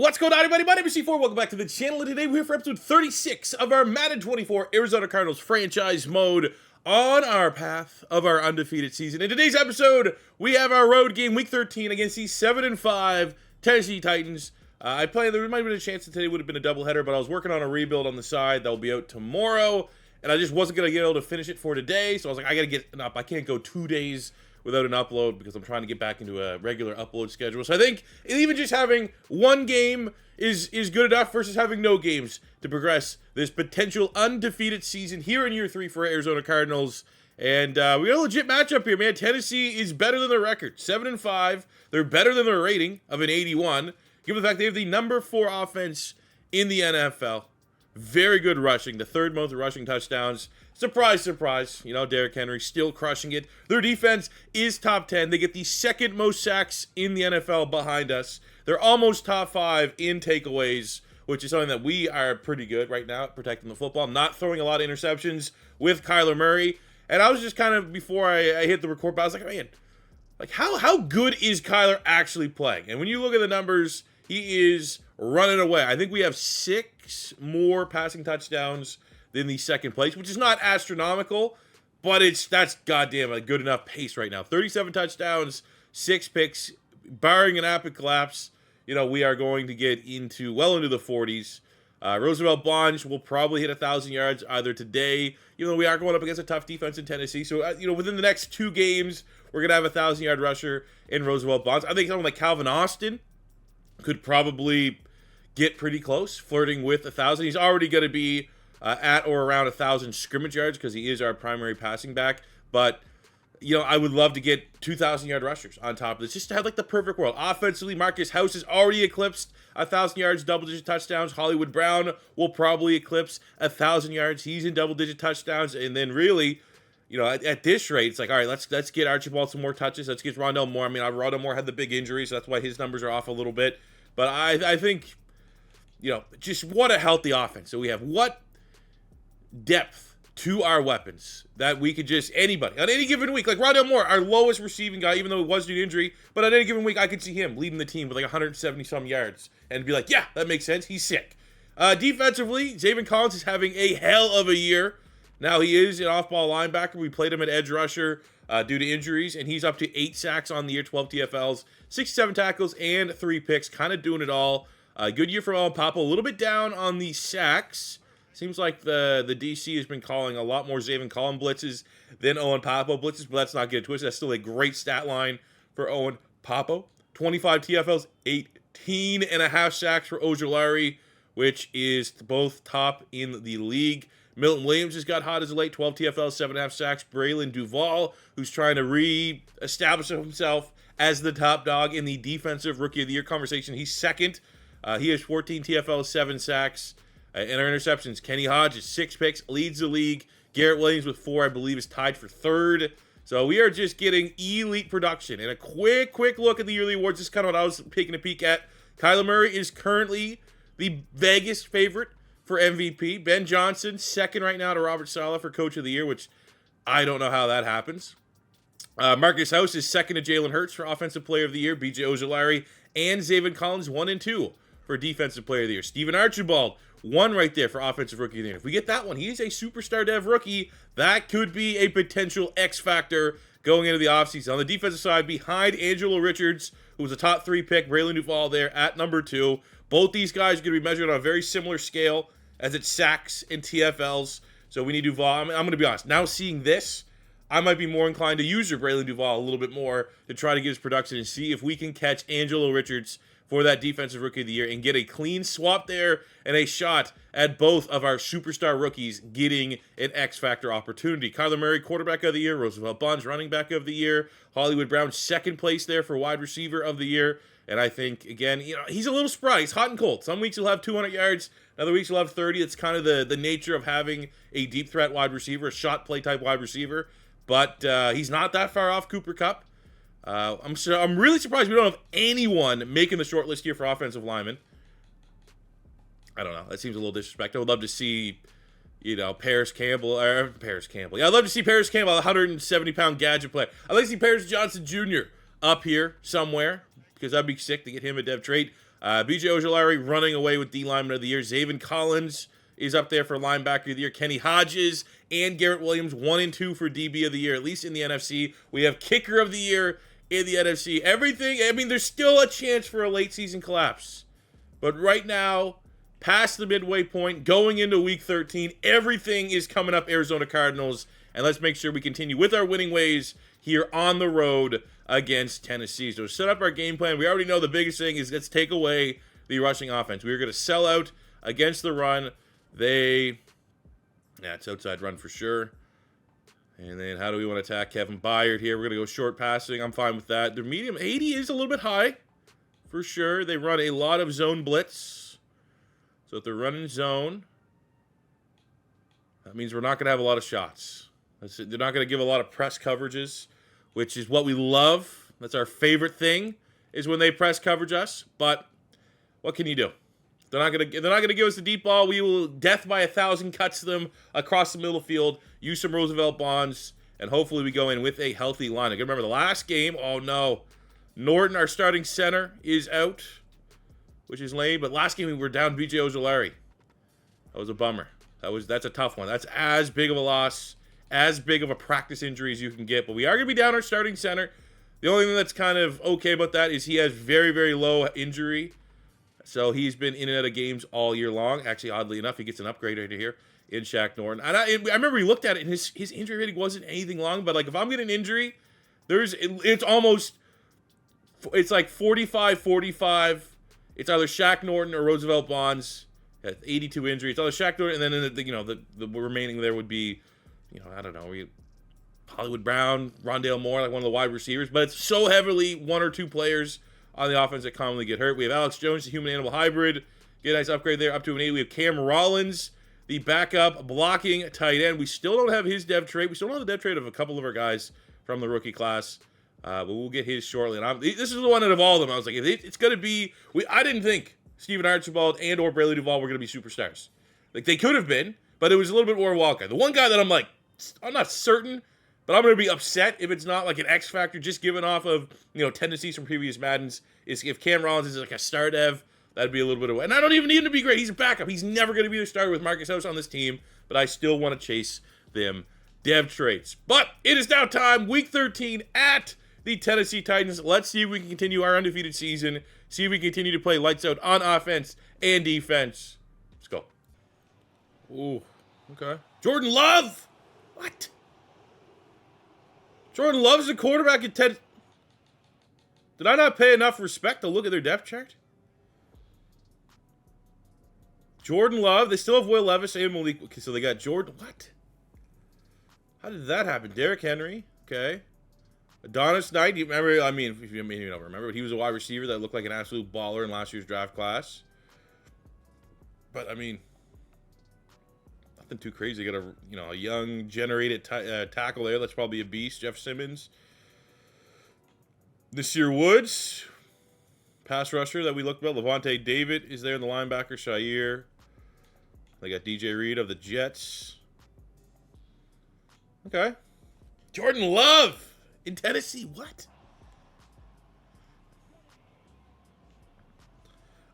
What's going on, everybody? My name is C4. Welcome back to the channel, and today we're here for episode 36 of our Madden 24 Arizona Cardinals franchise mode on our path of our undefeated season. In today's episode, we have our road game, Week 13, against the 7-5 Tennessee Titans. I planned there might have been a chance that today would have been a doubleheader, but I was working on a rebuild on the side that will be out tomorrow, and I just wasn't going to get able to finish it for today, so I was like, I got to get it up. I can't go 2 days without an upload because I'm trying to get back into a regular upload schedule. So I think even just having one game is good enough versus having no games to progress this potential undefeated season here in year 3 for Arizona Cardinals. And we got a legit matchup here, man. Tennessee is better than their record, 7-5. They're better than their rating of an 81. Given the fact they have the number 4 offense in the NFL. Very good rushing, the third most rushing touchdowns. Surprise, surprise. You know, Derrick Henry still crushing it. Their defense is top 10. They get the second most sacks in the NFL behind us. They're almost top 5 in takeaways, which is something that we are pretty good right now at protecting the football. Not throwing a lot of interceptions with Kyler Murray. And I was just kind of, before I hit the record button, I was like, man, like how good is Kyler actually playing? And when you look at the numbers, he is running away. I think we have 6 more passing touchdowns than the second place, which is not astronomical, but that's goddamn a good enough pace right now. 37 touchdowns, 6 picks, barring an epic collapse. You know, we are going to get well into the 40s. Roosevelt Bonds will probably hit 1,000 yards either today, even though we are going up against a tough defense in Tennessee. So, within the next 2 games, we're going to have a 1,000-yard rusher in Roosevelt Bonds. I think someone like Calvin Austin could probably get pretty close, flirting with 1,000. He's already going to be at or around 1,000 scrimmage yards because he is our primary passing back. But, I would love to get 2,000-yard rushers on top of this, just to have like the perfect world. Offensively, Marcus House has already eclipsed 1,000 yards, double-digit touchdowns. Hollywood Brown will probably eclipse 1,000 yards. He's in double-digit touchdowns. And then really, at this rate, it's like, all right, let's get Archibald some more touches. Let's get Rondell Moore. I mean, Rondell Moore had the big injury, so that's why his numbers are off a little bit. But I think, just what a healthy offense. So we have what depth to our weapons that we could just, anybody, on any given week, like Rondell Moore, our lowest receiving guy, even though it was due to injury, but on any given week, I could see him leading the team with like 170-some yards and be like, yeah, that makes sense. He's sick. Defensively, Zaven Collins is having a hell of a year. Now, he is an off-ball linebacker. We played him at edge rusher due to injuries, and he's up to 8 sacks on the year, 12 TFLs, 67 tackles, and 3 picks, kind of doing it all. Good year for Owen Papa. A little bit down on the sacks. Seems like the DC has been calling a lot more Zaven Collins blitzes than Owen Papa blitzes, but let's not get it twisted. That's still a great stat line for Owen Papa. 25 TFLs, 18 and a half sacks for Ojulari, which is both top in the league. Milton Williams has got hot as of late, 12 TFLs, 7.5 sacks. Braylon Duval, who's trying to re-establish himself as the top dog in the defensive rookie of the year conversation. He's second. He has 14 TFLs, 7 sacks. And our interceptions, Kenny Hodges, 6 picks, leads the league. Garrett Williams with 4, I believe, is tied for 3rd. So we are just getting elite production. And a quick look at the yearly awards. This is kind of what I was taking a peek at. Kyler Murray is currently the Vegas favorite for MVP. Ben Johnson, 2nd right now to Robert Saleh for Coach of the Year, which I don't know how that happens. Marcus House is 2nd to Jalen Hurts for Offensive Player of the Year. B.J. Ojulari and Zaven Collins, 1 and 2 for Defensive Player of the Year. Steven Archibald, 1 right there for Offensive Rookie of the Year. If we get that one, he is a superstar dev rookie. That could be a potential X factor going into the offseason. On the defensive side, behind Angelo Richards, who was a top 3 pick, Braylon Duval there at number 2. Both these guys are going to be measured on a very similar scale as it's sacks and TFLs. So we need Duval. I'm going to be honest. Now seeing this, I might be more inclined to use your Braylon Duval a little bit more to try to get his production and see if we can catch Angelo Richards for that Defensive Rookie of the Year and get a clean swap there and a shot at both of our superstar rookies getting an X-Factor opportunity. Kyler Murray, Quarterback of the Year. Roosevelt Bonds, Running Back of the Year. Hollywood Brown, 2nd place there for Wide Receiver of the Year. And I think, again, he's a little spry. He's hot and cold. Some weeks he'll have 200 yards. Other weeks he'll have 30. It's kind of the nature of having a deep threat wide receiver, a shot play type wide receiver. But he's not that far off Cooper Kupp. I'm really surprised we don't have anyone making the short list here for offensive linemen. I don't know. That seems a little disrespectful. I would love to see, Paris Campbell. Yeah, I'd love to see Paris Campbell, a 170-pound gadget player. I'd like to see Paris Johnson Jr. up here somewhere because that'd be sick to get him a dev trait. BJ Ojulari running away with D lineman of the year. Zaven Collins is up there for linebacker of the year. Kenny Hodges and Garrett Williams, 1 and 2 for DB of the year, at least in the NFC. We have kicker of the year in the NFC. Everything, I mean, there's still a chance for a late season collapse. But right now, past the midway point, going into week 13, everything is coming up Arizona Cardinals. And let's make sure we continue with our winning ways here on the road against Tennessee. So set up our game plan. We already know the biggest thing is let's take away the rushing offense. We're going to sell out against the run. It's outside run for sure. And then how do we want to attack Kevin Byard here? We're going to go short passing. I'm fine with that. Their medium 80 is a little bit high for sure. They run a lot of zone blitz. So if they're running zone, that means we're not going to have a lot of shots. They're not going to give a lot of press coverages, which is what we love. That's our favorite thing, is when they press coverage us. But what can you do? They're not going to give us the deep ball. We will death by 1,000 cuts them across the middle of the field. Use some Roosevelt bonds, and hopefully we go in with a healthy line. I can remember the last game. Oh no, Norton, our starting center, is out, which is lame. But last game we were down BJ Ojulari. That was a bummer. That's a tough one. That's as big of a loss, as big of a practice injury as you can get. But we are going to be down our starting center. The only thing that's kind of okay about that is he has very, very low injury. So he's been in and out of games all year long. Actually, oddly enough, he gets an upgrade right here in Shaq Norton. And I remember we looked at it, and his injury rating wasn't anything long. But like if I'm getting an injury, it's like 45-45. It's either Shaq Norton or Roosevelt Bonds at 82 injury. It's either Shaq Norton, and then the remaining there would be, I don't know, Hollywood Brown, Rondale Moore, like one of the wide receivers. But it's so heavily one or two players on the offense that commonly get hurt. We have Alex Jones, the human-animal hybrid. Get a nice upgrade there, up to an 8. We have Cam Rollins, the backup blocking tight end. We still don't have his dev trait. We still don't have the dev trait of a couple of our guys from the rookie class. But we'll get his shortly. And this is the one out of all of them. I was like, it's going to be... I didn't think Steven Archibald and or Braley Duvall were going to be superstars. Like, they could have been, but it was a little bit more Walker. The one guy that I'm like, I'm not certain, but I'm going to be upset if it's not like an X factor just given off of, tendencies from previous Maddens, is if Cam Rollins is like a star dev, that'd be a little bit away. And I don't even need him to be great. He's a backup. He's never going to be the starter with Marcus House on this team, but I still want to chase them dev traits. But it is now time, week 13 at the Tennessee Titans. Let's see if we can continue our undefeated season. See if we continue to play lights out on offense and defense. Let's go. Ooh, okay. Jordan Love. What? Jordan Love's the quarterback at Did I not pay enough respect to look at their depth chart? Jordan Love. They still have Will Levis and Malik. Okay, so they got Jordan. What? How did that happen? Derrick Henry. Okay. Adonis Knight. You remember? I mean, if you don't remember, but he was a wide receiver that looked like an absolute baller in last year's draft class. But I mean, nothing too crazy. Got a young generated tackle there. That's probably a beast. Jeff Simmons. Nasir Woods, pass rusher that we looked at. Levante David is there in the linebacker. Shair. They got DJ Reed of the Jets. Okay. Jordan Love in Tennessee. What?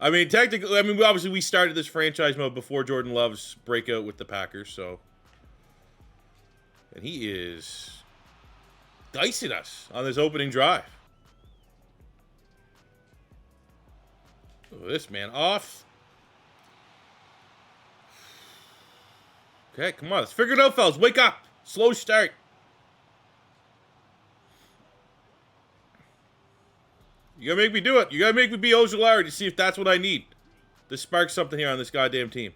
I mean, technically, obviously we started this franchise mode before Jordan Love's breakout with the Packers, so. And he is dicing us on this opening drive. Oh, this man off. Okay, come on. Let's figure it out, fellas. Wake up. Slow start. You gotta make me do it. You gotta make me be Ojulari to see if that's what I need to spark something here on this goddamn team.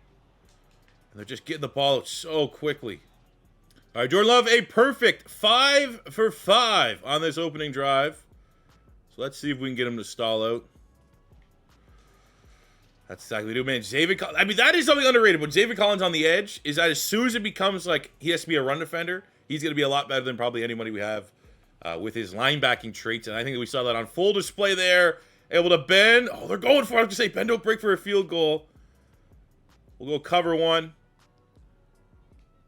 And they're just getting the ball out so quickly. All right, Jordan Love, a perfect 5 for 5 on this opening drive. So let's see if we can get him to stall out. That's exactly what we do, man. Xavier Collins. I mean, that is something underrated. But Xavier Collins on the edge is that as soon as it becomes like he has to be a run defender, he's going to be a lot better than probably anybody we have with his linebacking traits. And I think that we saw that on full display there. Able to bend. Oh, they're going for it. I was going to say, bend, don't break for a field goal. We'll go cover one.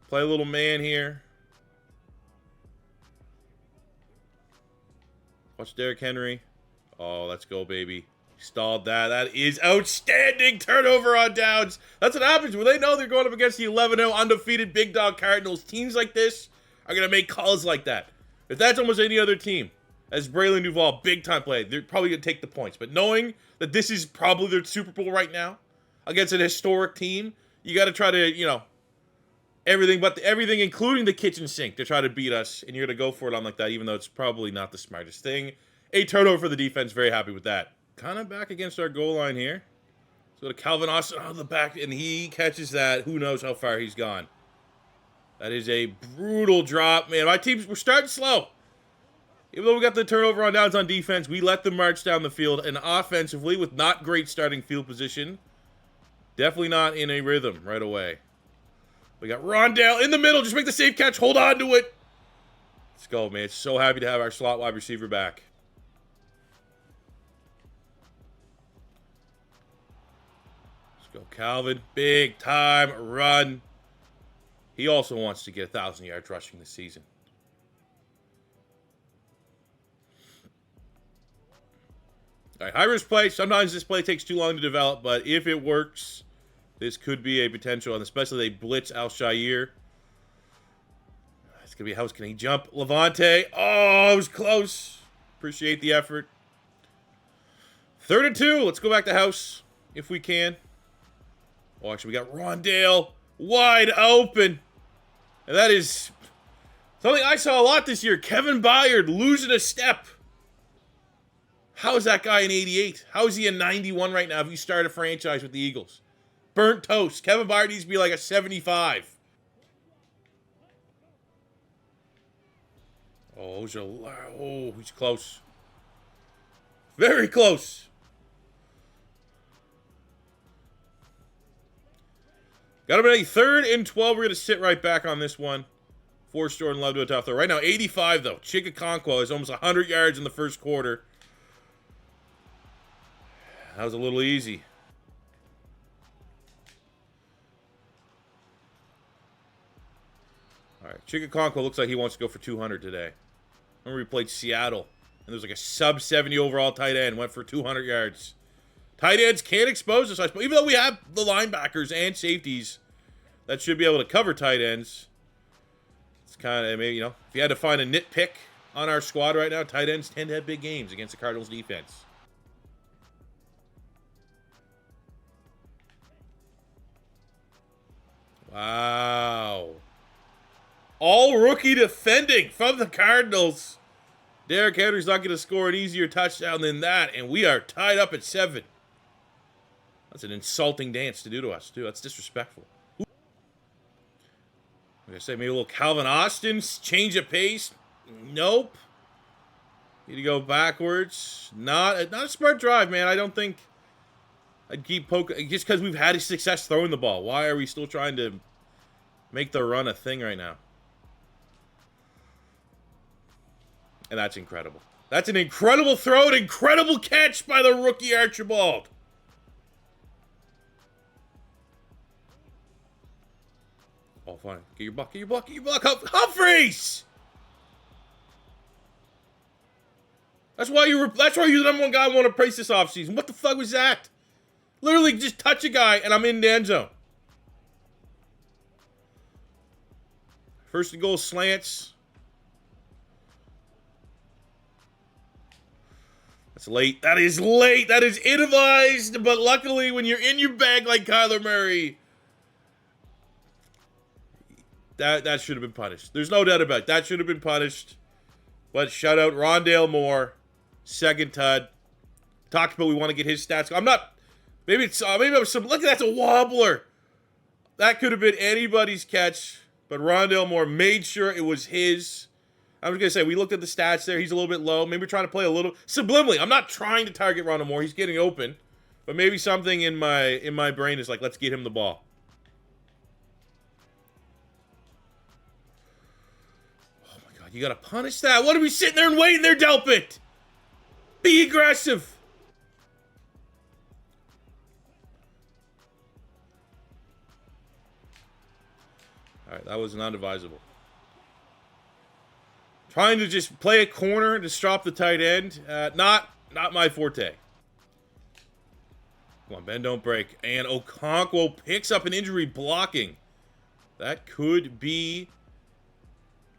Play a little man here. Watch Derrick Henry. Oh, let's go, baby. Stalled that. That is outstanding. Turnover on downs. That's what happens when they know they're going up against the 11-0 undefeated big dog Cardinals. Teams like this are going to make calls like that. If that's almost any other team, as Braylon Duval, big time play, they're probably going to take the points. But knowing that this is probably their Super Bowl right now against an historic team, you got to try to, you know, everything, including the kitchen sink, to try to beat us. And you're going to go for it on like that, even though it's probably not the smartest thing. A turnover for the defense. Very happy with that. Kind of back against our goal line here. Let's go to Calvin Austin on the back, and he catches that. Who knows how far he's gone. That is a brutal drop, man. My teams, we're starting slow. Even though we got the turnover on downs on defense, we let them march down the field. And offensively, with not great starting field position, definitely not in a rhythm right away. We got Rondale in the middle. Just make the safe catch. Hold on to it. Let's go, man. So happy to have our slot wide receiver back. Go Calvin, big time run. He also wants to get 1,000 yards rushing this season. All right, high risk play. Sometimes this play takes too long to develop, but if it works, this could be a potential, and especially they blitz Al-Shaair. It's gonna be a house. Can he jump? Levante. Oh, it was close. Appreciate the effort. 3rd and 2. Let's go back to house if we can. Oh, actually, we got Rondale wide open. And that is something I saw a lot this year. Kevin Byard losing a step. How is that guy an 88? How is he a 91 right now if you start a franchise with the Eagles? Burnt toast. Kevin Byard needs to be like a 75. Oh, he's close. Very close. Got him at a 3rd and 12. We're going to sit right back on this one. Force Jordan Love to a tough throw. Right now, 85, though. Chikakonkwo is almost 100 yards in the first quarter. That was a little easy. All right, Chikakonkwo looks like he wants to go for 200 today. Remember we played Seattle, and there was like a sub-70 overall tight end. Went for 200 yards. Tight ends can't expose us, even though we have the linebackers and safeties that should be able to cover tight ends. It's kind of, maybe, you know, if you had to find a nitpick on our squad right now, tight ends tend to have big games against the Cardinals defense. Wow. All rookie defending from the Cardinals. Derrick Henry's not going to score an easier touchdown than that, and we are tied up at 7. That's an insulting dance to do to us, too. That's disrespectful. I'm going to say maybe a little Calvin Austin, change of pace. Nope. Need to go backwards. Not a smart drive, man. I don't think I'd keep poking. Just because we've had success throwing the ball. Why are we still trying to make the run a thing right now? And that's incredible. That's an incredible throw, an incredible catch by the rookie Archibald. Oh, fine. Get your buck, get your buck, get your buck. Humphreys! That's why you're the number one guy I want to praise this offseason. What the fuck was that? Literally just touch a guy and I'm in the end zone. First and goal slants. That's late. That is late. That is inadvised. But luckily, when you're in your bag like Kyler Murray, that should have been punished. There's no doubt about it. That should have been punished. But shout out Rondale Moore. Second tud. Talked about we want to get his stats. I'm not. Maybe I was some. Look, that's a wobbler. That could have been anybody's catch. But Rondale Moore made sure it was his. I was going to say, we looked at the stats there. He's a little bit low. Maybe we're trying to play a little subliminally. I'm not trying to target Rondale Moore. He's getting open. But maybe something in my brain is like, let's get him the ball. Oh, my God. You got to punish that. What are we sitting there and waiting there, Delpit? Be aggressive. All right, that was not advisable. Trying to just play a corner to stop the tight end, not my forte. Come on, Ben, don't break. And Okonkwo picks up an injury blocking. That could be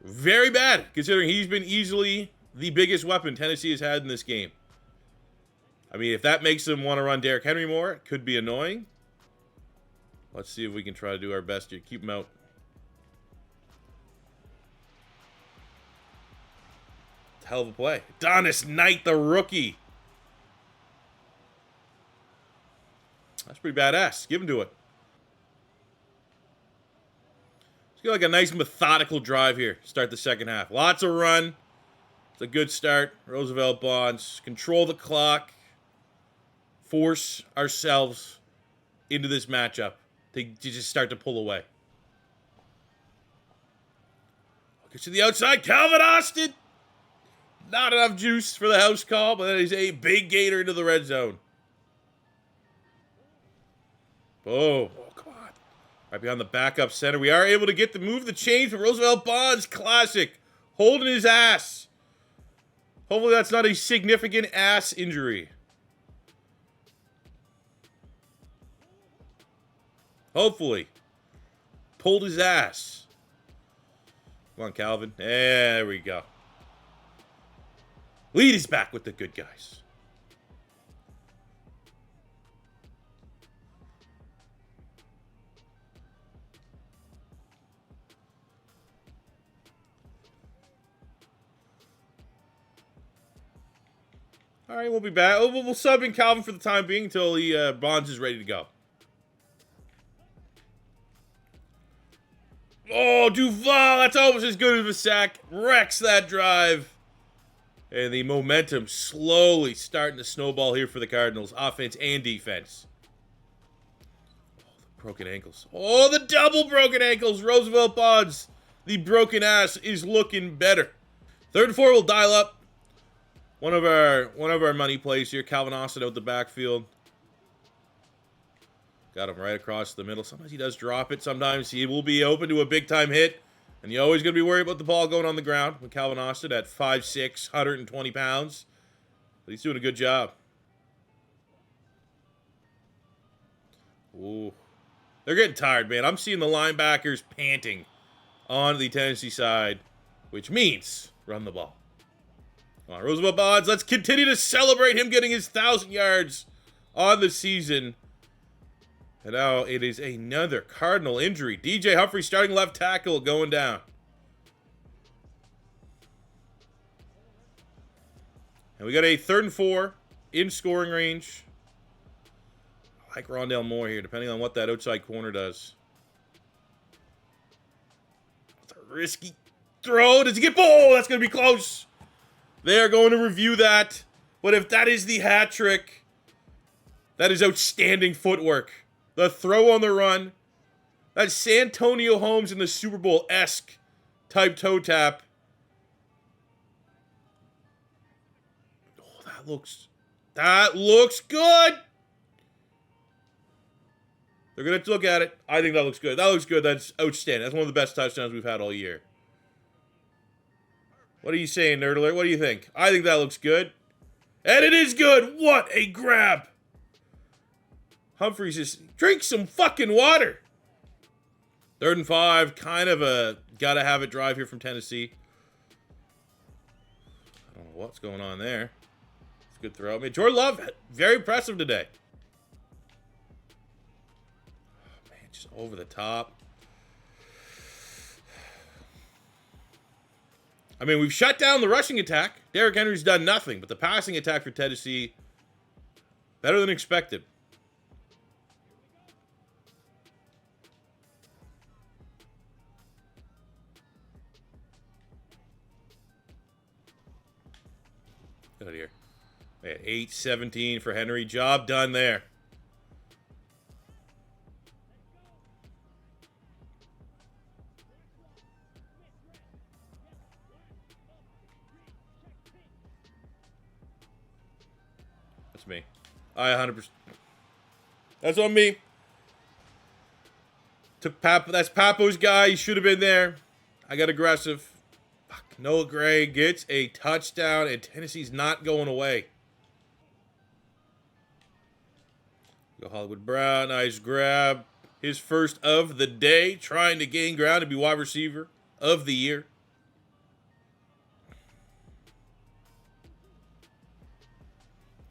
very bad, considering he's been easily the biggest weapon Tennessee has had in this game. I mean, if that makes them want to run Derrick Henry more, it could be annoying. Let's see if we can try to do our best here. Keep him out. Hell of a play. Adonis Knight, the rookie. That's pretty badass. Give him to it. Let's get like a nice methodical drive here. Start the second half. Lots of run. It's a good start. Roosevelt Bonds. Control the clock. Force ourselves into this matchup to just start to pull away. Get to the outside. Calvin Austin. Not enough juice for the house call, but that is a big gator into the red zone. Oh, come on. Right behind the backup center. We are able to get the move the chain from Roosevelt Bonds. Classic. Holding his ass. Hopefully that's not a significant ass injury. Hopefully. Pulled his ass. Come on, Calvin. There we go. Lead is back with the good guys. All right, we'll be back. We'll sub in Calvin for the time being until Bonds is ready to go. Oh, Duval, that's almost as good as a sack. Wrecks that drive. And the momentum slowly starting to snowball here for the Cardinals, offense and defense. Oh, the broken ankles. Oh, the double broken ankles. Roosevelt Bonds, the broken ass is looking better. 3rd and 4 will dial up. One of our money plays here. Calvin Austin out the backfield. Got him right across the middle. Sometimes he does drop it. Sometimes he will be open to a big-time hit. And you're always going to be worried about the ball going on the ground with Calvin Austin at 5'6", 120 pounds. But he's doing a good job. Ooh. They're getting tired, man. I'm seeing the linebackers panting on the Tennessee side, which means run the ball. Come on, Roosevelt Bonds. Let's continue to celebrate him getting his 1,000 yards on the season. And now it is another Cardinal injury. DJ Humphrey starting left tackle going down. And we got a 3rd and 4 in scoring range. I like Rondale Moore here, depending on what that outside corner does. It's a risky throw. Does he get... Oh, that's going to be close. They are going to review that. But if that is the hat trick, that is outstanding footwork. The throw on the run. That's Santonio Holmes in the Super Bowl-esque type toe tap. Oh, that looks good. They're going to look at it. I think that looks good. That looks good. That's outstanding. That's one of the best touchdowns we've had all year. What are you saying, Nerd Alert? What do you think? I think that looks good. And it is good. What a grab. Humphreys just drink some fucking water. 3rd and 5, kind of a gotta have it drive here from Tennessee. I don't know what's going on there. It's a good throw. I mean, Jordan Love, very impressive today. Oh, man, just over the top. I mean, we've shut down the rushing attack. Derrick Henry's done nothing, but the passing attack for Tennessee, better than expected. Get out of here. 8-17 for Henry. Job done there. That's me. I 100%. That's on me. Took That's Papo's guy. He should have been there. I got aggressive. Noah Gray gets a touchdown, and Tennessee's not going away. Go Hollywood Brown. Nice grab. His first of the day. Trying to gain ground to be wide receiver of the year.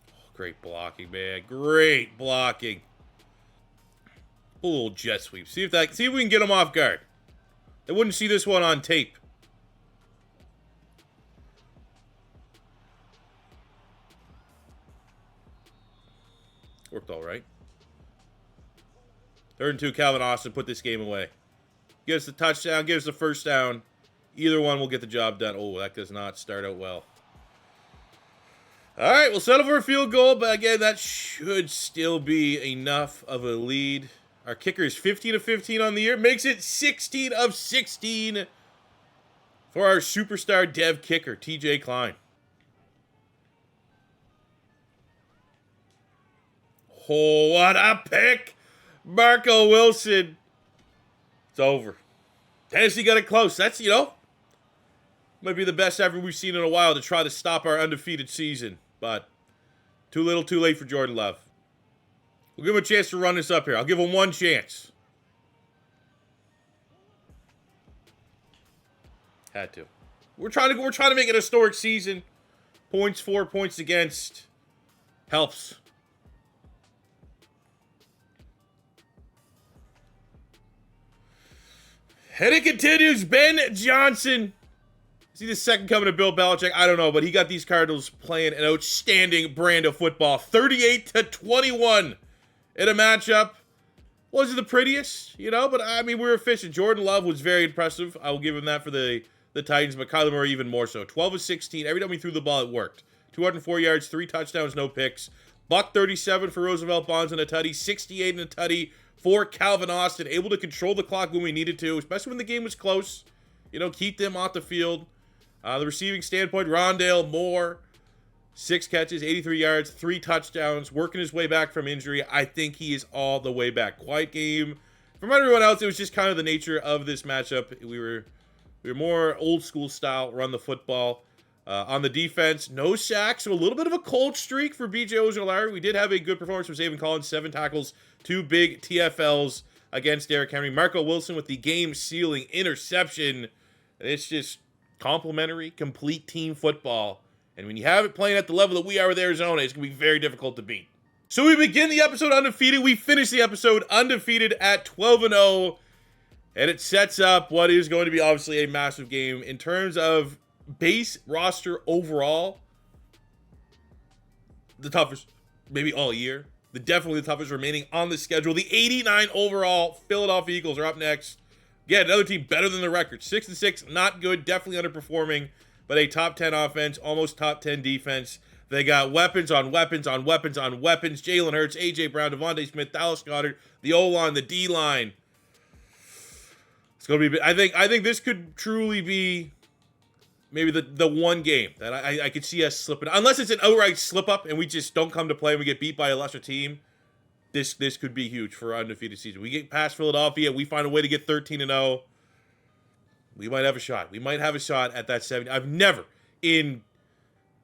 Oh, great blocking, man. Great blocking. A little jet sweep. See if we can get him off guard. They wouldn't see this one on tape. Worked all right. 3rd and 2, Calvin Austin, put this game away. Give us the touchdown, give us the first down. Either one will get the job done. Oh, that does not start out well. All right, we'll settle for a field goal, but again, that should still be enough of a lead. Our kicker is 15 of 15 on the year. Makes it 16 of 16 for our superstar dev kicker, TJ Klein. Oh, what a pick. Marco Wilson. It's over. Tennessee got it close. That's, might be the best effort we've seen in a while to try to stop our undefeated season. But too little, too late for Jordan Love. We'll give him a chance to run this up here. I'll give him one chance. Had to. We're trying to make it a historic season. Points for, points against. Helps. And it continues. Ben Johnson. Is he the second coming of Bill Belichick? I don't know, but he got these Cardinals playing an outstanding brand of football. 38-21 in a matchup. Wasn't the prettiest, but I mean, we were efficient. Jordan Love was very impressive. I will give him that for the Titans, but Kyler Murray even more so. 12 of 16. Every time we threw the ball, it worked. 204 yards, 3 touchdowns, no picks. $137 for Roosevelt Bonds and a tutty. 68 and a tutty for Calvin Austin, able to control the clock when we needed to, especially when the game was close. Keep them off the field. The receiving standpoint, Rondale Moore, 6 catches, 83 yards, 3 touchdowns, working his way back from injury. I think he is all the way back. Quiet game. From everyone else, it was just kind of the nature of this matchup. We were more old school style, run the football. On the defense, no sacks, so a little bit of a cold streak for B.J. Ojolari. We did have a good performance from Zaven Collins, 7 tackles, 2 big TFLs against Derrick Henry. Marco Wilson with the game-sealing interception. It's just complimentary, complete team football. And when you have it playing at the level that we are with Arizona, it's going to be very difficult to beat. So we begin the episode undefeated. We finish the episode undefeated at 12-0. And it sets up what is going to be obviously a massive game in terms of base roster overall. The toughest maybe all year. Definitely the toughest remaining on the schedule. The 89 overall Philadelphia Eagles are up next. Again, another team better than the record. 6-6, not good, definitely underperforming, but a top 10 offense, almost top 10 defense. They got weapons on weapons on weapons on weapons. Jalen Hurts, A.J. Brown, Devontae Smith, Dallas Goedert, the O-line, the D-line. It's going to be, I think this could truly be maybe the one game that I could see us slipping. Unless it's an outright slip-up and we just don't come to play and we get beat by a lesser team, this could be huge for our undefeated season. We get past Philadelphia, we find a way to get 13-0. We might have a shot. We might have a shot at that 70. I've never, in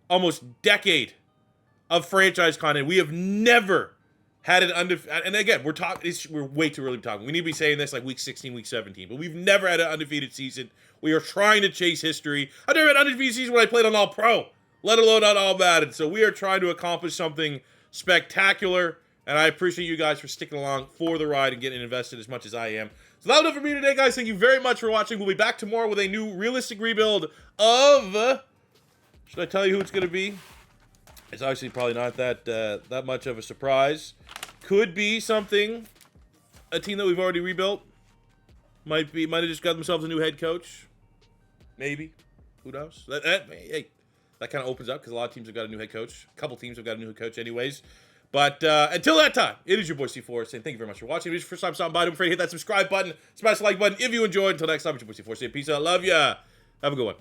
almost decade of franchise content, we have never had an undefeated. And again, we're way too early to talk. We need to be saying this like week 16, week 17. But we've never had an undefeated season. We are trying to chase history. I've never had an undefeated season when I played on All Pro, let alone on All Madden. So we are trying to accomplish something spectacular. And I appreciate you guys for sticking along for the ride and getting invested as much as I am. So that'll do it for me today, guys. Thank you very much for watching. We'll be back tomorrow with a new realistic rebuild of... Should I tell you who it's going to be? It's obviously probably not that much of a surprise. Could be something. A team that we've already rebuilt. Might have just got themselves a new head coach. Maybe. Who knows? Hey, that kind of opens up because a lot of teams have got a new head coach. A couple teams have got a new head coach anyways. But until that time, it is your boy C4 saying thank you very much for watching. If it's your first time stopping by, don't be afraid to hit that subscribe button, smash the like button if you enjoyed. Until next time, it's your boy C4 saying peace out. Love ya. Have a good one.